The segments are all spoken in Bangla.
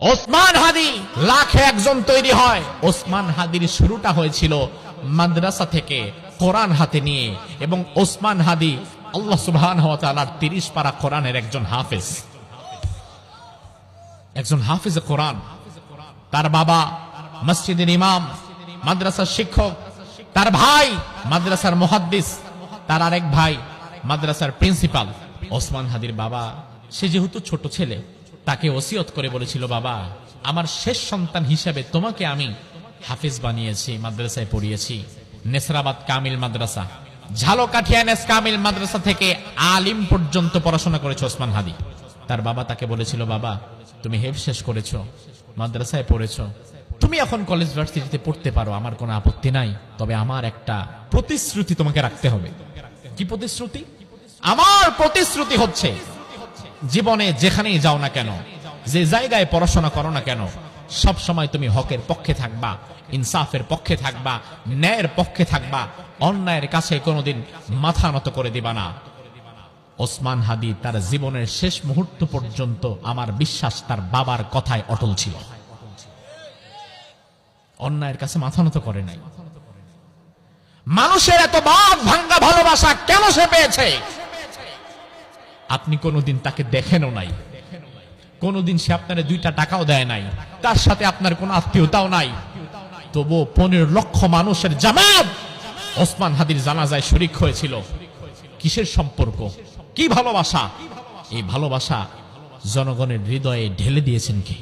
ওসমান হাদি লাখে একজন তৈরি হয়। ওসমান হাদির শুরুটা হয়েছিল মাদ্রাসা থেকে কোরআন হাতে নিয়ে, এবং ওসমান হাদি আল্লাহ সুবহানাহু ওয়া তাআলার 30 পারা কোরআনের একজন হাফেজ কোরআন। তার বাবা মসজিদের ইমাম, মাদ্রাসার শিক্ষক, তার ভাই মাদ্রাসার মুহাদ্দিস, তার আরেক ভাই মাদ্রাসার প্রিন্সিপাল। ওসমান হাদির বাবা, সে যেহেতু ছোট ছেলে, তাকে ওসিয়ত করে বলেছিল, বাবা, আমার শেষ সন্তান হিসেবে তোমাকে আমি হাফিজ বানিয়েছি, মাদ্রাসায় পড়িয়েছি। নেসরাবাদ কামিল মাদ্রাসা, ঝালকাঠিয়া নেস কামিল মাদ্রাসা থেকে আলিম পর্যন্ত পড়াশোনা করেছে ওসমান হাদি। তার বাবা তাকে বলেছিল, বাবা, তুমি হেফজ শেষ করেছো, মাদ্রাসায় পড়েছো, তুমি এখন কলেজ ভার্সিটিতে পড়তে পারো, আমার কোনো আপত্তি নাই। তবে আমার একটা প্রতিশ্রুতি তোমাকে রাখতে হবে। কি প্রতিশ্রুতি? আমার প্রতিশ্রুতি হচ্ছে, জীবনে যেখানেই যাও না কেন, যে জায়গায় পড়াশোনা করো না কেন, সব সময় তুমি হকের পক্ষে থাকবা, ইনসাফের পক্ষে থাকবা, ন্যায়ের পক্ষে থাকবা, অন্যায়ের কাছে কোনোদিন মাথা নত করে দিবা না। ওসমান হাদি তার জীবনের শেষ মুহূর্ত পর্যন্ত আমার বিশ্বাস তার বাবার কথায় অটল ছিল, অন্যায়ের কাছে মাথা নত করে নাই। মানুষের এত বাদ ভাঙ্গা ভালোবাসা কেন সে পেয়েছে? আপনি কোনোদিন তাকে দেখেনও নাই, কোনোদিন সে আপনার 2টা টাকাও দেয় নাই, তার সাথে আপনার কোনো আত্মীয়তাও নাই, তবুও 15 লক্ষ মানুষের জামাত ওসমান হাদির জানাজায় শরীক হয়েছিল। কিসের সম্পর্ক? কি ভালোবাসা? এই ভালোবাসা জনগণের হৃদয়ে ঢেলে দিয়েছেন কে?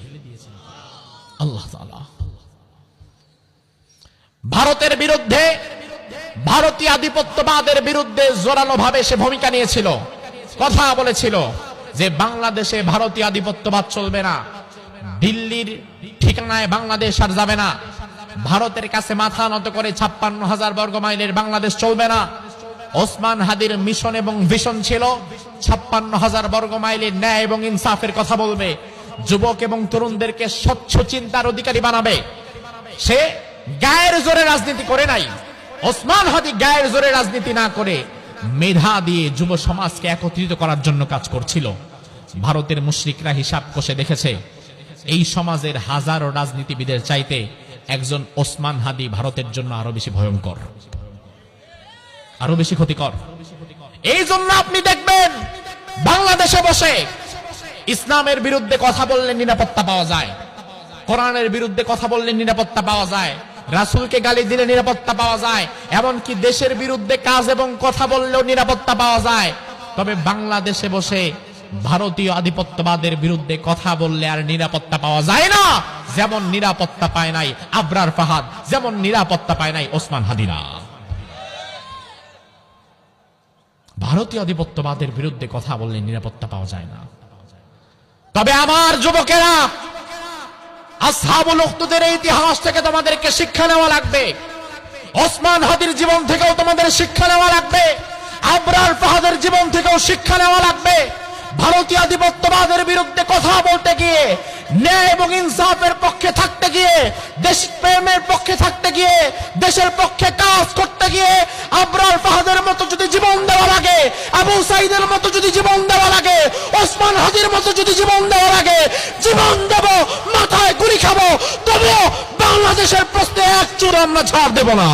আল্লাহ তাআলা। ভারতের বিরুদ্ধে, ভারতীয় আধিপত্যবাদের বিরুদ্ধে জোরালো ভাবে সে ভূমিকা নিয়েছিল, কথা বলেছিল যে বাংলাদেশে ভারতীয় আধিপত্যবাদ চলবে না, দিল্লির ঠিকানায় বাংলাদেশ আর যাবে না, ভারতের কাছে মাথা নত করে 56,000 বর্গ মাইলের বাংলাদেশ চলবে না। ওসমান হাদির মিশন এবং ভিশন ছিল 56,000 বর্গ মাইলের ন্যায় এবং ইনসাফের কথা বলবে, যুবক এবং তরুণদেরকে স্বচ্ছ চিন্তার অধিকারী বানাবে। সে গায়ের জোরে রাজনীতি করে নাই। ওসমান হাদি গায়ের জোরে রাজনীতি না করে মেধা দিয়ে যুব সমাজকে একত্রিত করার জন্য কাজ করছিল। ভারতের মুশরিকরা হিসাব কষে দেখেছে, এই সমাজের হাজারো রাজনীতিবিদের চাইতে একজন ওসমান হাদি ভারতের জন্য আরো বেশি ভয়ঙ্কর, আরো বেশি ক্ষতিকর। এই জন্য আপনি দেখবেন বাংলাদেশে বসে ইসলামের বিরুদ্ধে কথা বললে নিরাপত্তা পাওয়া যায়, কোরআনের বিরুদ্ধে কথা বললে নিরাপত্তা পাওয়া যায়, রাসূলকে গালি দিলে নিরাপত্তা পাওয়া যায়, এমনকি দেশের বিরুদ্ধে কাজ এবং কথা বললেও নিরাপত্তা পাওয়া যায়। তবে বাংলাদেশে বসে ভারতীয় আধিপত্যবাদের বিরুদ্ধে কথা বললে আর নিরাপত্তা পাওয়া যায় না। যেমন নিরাপত্তা পায় নাই আবরার ফাহাদ, যেমন নিরাপত্তা পায় নাই ওসমান হাদিরা। ভারতীয় আধিপত্যবাদের বিরুদ্ধে কথা বললে নিরাপত্তা পাওয়া যায় না। তবে আমার যুবকেরা, আসহাবুল উখদুদের ইতিহাস থেকে তোমাদেরকে শিক্ষা নেওয়া লাগবে, ওসমান হাদির জীবন থেকেও তোমাদের শিক্ষা নেওয়া লাগবে, আবরার ফাহাদের জীবন থেকেও শিক্ষা নেওয়া লাগবে। ভারতীয় আধিপত্যবাদের বিরুদ্ধে কথা বলতে গিয়ে, ন্যায় এবং ইনসাফের পক্ষে থাকতে গিয়ে, দেশপ্রেমের পক্ষে থাকতে গিয়ে, দেশের পক্ষে কাজ করতে গিয়ে আবরার ফাহাদের মতো যদি জীবন দেওয়া লাগে, আবু সাইদের মতো যদি জীবন দেওয়া লাগে, ওসমান হাদির মতো যদি জীবন দেওয়া লাগে, জীবন দেব, মাথায় গুলি খাবো, তবুও বাংলাদেশের প্রশ্নে এক চুল আমরা ছাড় দেব না।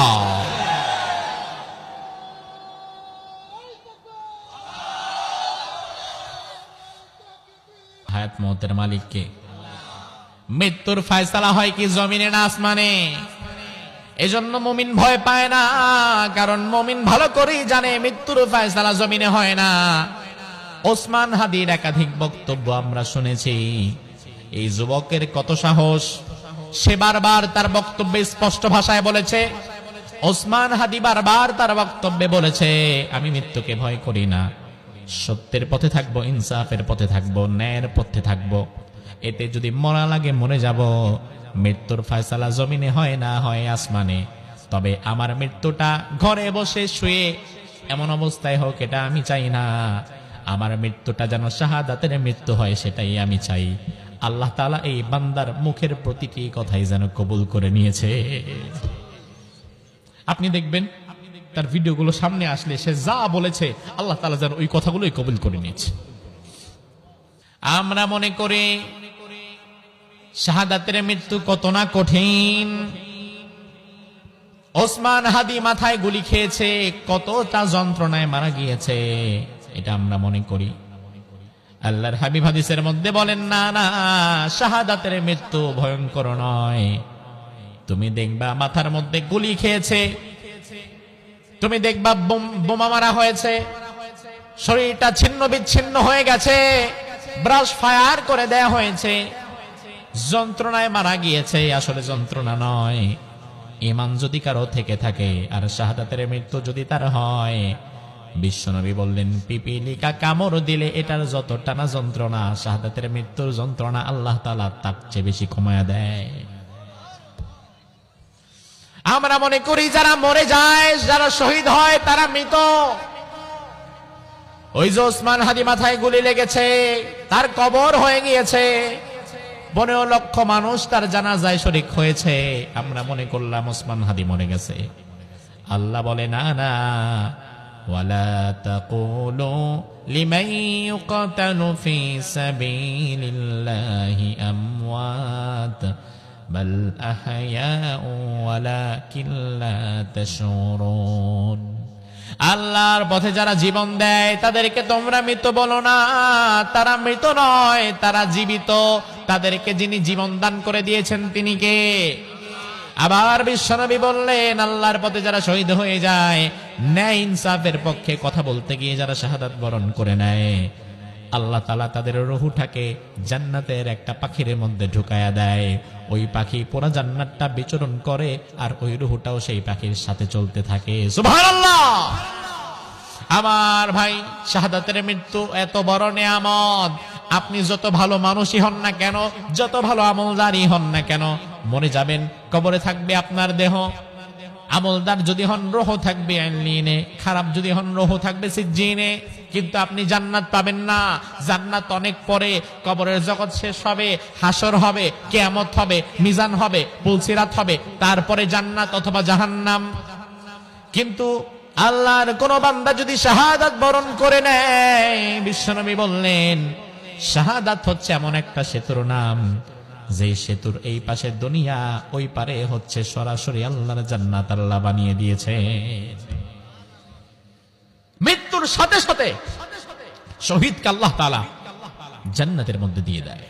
হায়াত মওতের মালিক কে? মৃত্যুর ফয়সালা হয় কি জমিনে না আসমানে? এজন্য মুমিন ভয় পায় না, কারণ মুমিন ভালো করেই জানে মৃত্যুর ফয়সালা জমিনে হয় না। ওসমান হাদির একাধিক বক্তব্য আমরা শুনেছি। এই যুবকের কত সাহস! সে বারবার তার বক্তব্যে স্পষ্ট ভাষায় বলেছে, ওসমান হাদি বারবার তার বক্তব্যে বলেছে, আমি মৃত্যুকে ভয় করি না, সত্যের পথে থাকবো, ইনসাফের পথে থাকবো, ন্যায়ের পথে থাকবো। এতে যদি মরা লাগে মরে যাব। মৃত্যুর ফয়সালা জমিনে হয় না, হয় আসমানে। তবে আমার মৃত্যুটা ঘরে বসে শুয়ে এমন অবস্থায় হোক, এটা আমি চাই না। আমার মৃত্যুটা যেন শাহাদাতের মৃত্যু হয়, সেটাই আমি চাই। আল্লাহ তাআলা এই বান্দার মুখের প্রতিটি কথাই যেন কবুল করে নিয়েছে। আপনি দেখবেন তার ভিডিওগুলো সামনে আসলে সে যা বলেছে আল্লাহ তাআলা যেন ওই কথাগুলোই কবুল করে নিয়েছে। আমরা মনে করি শাহাদাতের মৃত্যু কত না কঠিন। ওসমান হাদি মাথায় গুলি খেয়েছে, কতটা যন্ত্রণায় মারা গিয়েছে এটা আমরা মনে করি। আল্লাহর হাবিব হাদিসের মধ্যে বলেন, না না, শাহাদাতের মৃত্যু ভয়ঙ্কর নয়। তুমি দেখবা মাথার মধ্যে গুলি খেয়েছে, তুমি দেখবা বোমা মারা হয়েছে, শরীরটা ছিন্ন বিচ্ছিন্ন হয়ে গেছে, ব্রাশ ফায়ার করে দেয়া হয়েছে, যন্ত্রণায় মারা গিয়েছে। আসলে যন্ত্রণা নয়, ঈমান যদি কারো থেকে থাকে আর শাহাদাতের মৃত্যু যদি তার হয়, বিশ্বনবী বললেন পিপিলিকা কামড় দিলে এটার যতটা না যন্ত্রণা, শাহাদাতের মৃত্যুর যন্ত্রণা আল্লাহ তাআলা তার চেয়ে বেশি কমায়া দেয়। আমরা মনে করি যারা মরে যায়, যারা শহীদ হয় তারা মৃত। ওই যে ওসমান হাদি মাথায় গুলি লেগেছে, তার কবর হয়ে গিয়েছে, 15 লক্ষ মানুষ তার জানাজায় শরীক হয়েছে, আমরা মনে করলাম ওসমান হাদি মরে গেছে। আল্লাহ বলে, না না, ওয়ালা তাকুলু লিমান ইউকতালু ফি সাবিলিল্লাহি আমওয়াত বাল আহয়াউ ওয়ালাকিন লা তাশউরুন। আল্লাহর পথে যারা জীবন দেয় তাদেরকে তোমরা মৃত বলো না, তারা মৃত নয়, তারা জীবিত। তাদেরকে যিনি জীবন দান করে দিয়েছেন তিনি কে? আবার বিশ্বনবী বললেন, আল্লাহর পথে যারা শহীদ হয়ে যায়, ন্যায় ইনসাফের পক্ষে কথা বলতে গিয়ে যারা শাহাদাত বরণ করে নেয়, আল্লাহ তাআলা তাদের রূহটাকে জান্নাতের একটা পাখির মধ্যে ঢুকায়া দেয়। ওই পাখি পুরো জান্নাতটা বিচরণ করে আর ওই রূহটাও সেই পাখির সাথে চলতে থাকে। সুবহানাল্লাহ। আমার ভাই, শাহাদাতের মৃত্যু এত বড় নিয়ামত। আপনি যত ভালো মানুষই হন না কেন, যত ভালো আমলদারই হন না কেন, মরে যাবেন, কবরে থাকবে আপনার দেহ। আমলদার যদি হন, রূহ থাকবে আইলিনে, খারাপ যদি হন, রূহ থাকবে সিজ্জিনে। কিন্তু আপনি জান্নাত পাবেন না। জান্নাত অনেক পরে, কবরের জগৎ শেষ হবে, হাসর হবে, কিয়ামত হবে, মিজান হবে, পুলসিরাত হবে, তারপরে জান্নাত অথবা জাহান্নাম। কিন্তু আল্লাহর কোন বান্দা যদি শাহাদাত বরণ করে নেয়, বিশ্বনবী বললেন শাহাদাত হচ্ছে এমন একটা সেতুর নাম, যে সেতুর এই পাশে দুনিয়া, ওই পারে হচ্ছে সরাসরি আল্লাহর জান্নাত আল্লাহ বানিয়ে দিয়েছে। মৃত্যুর সাথে সাথে শহীদকে আল্লাহ তাআলা জান্নাতের মধ্যে দিয়ে দেয়।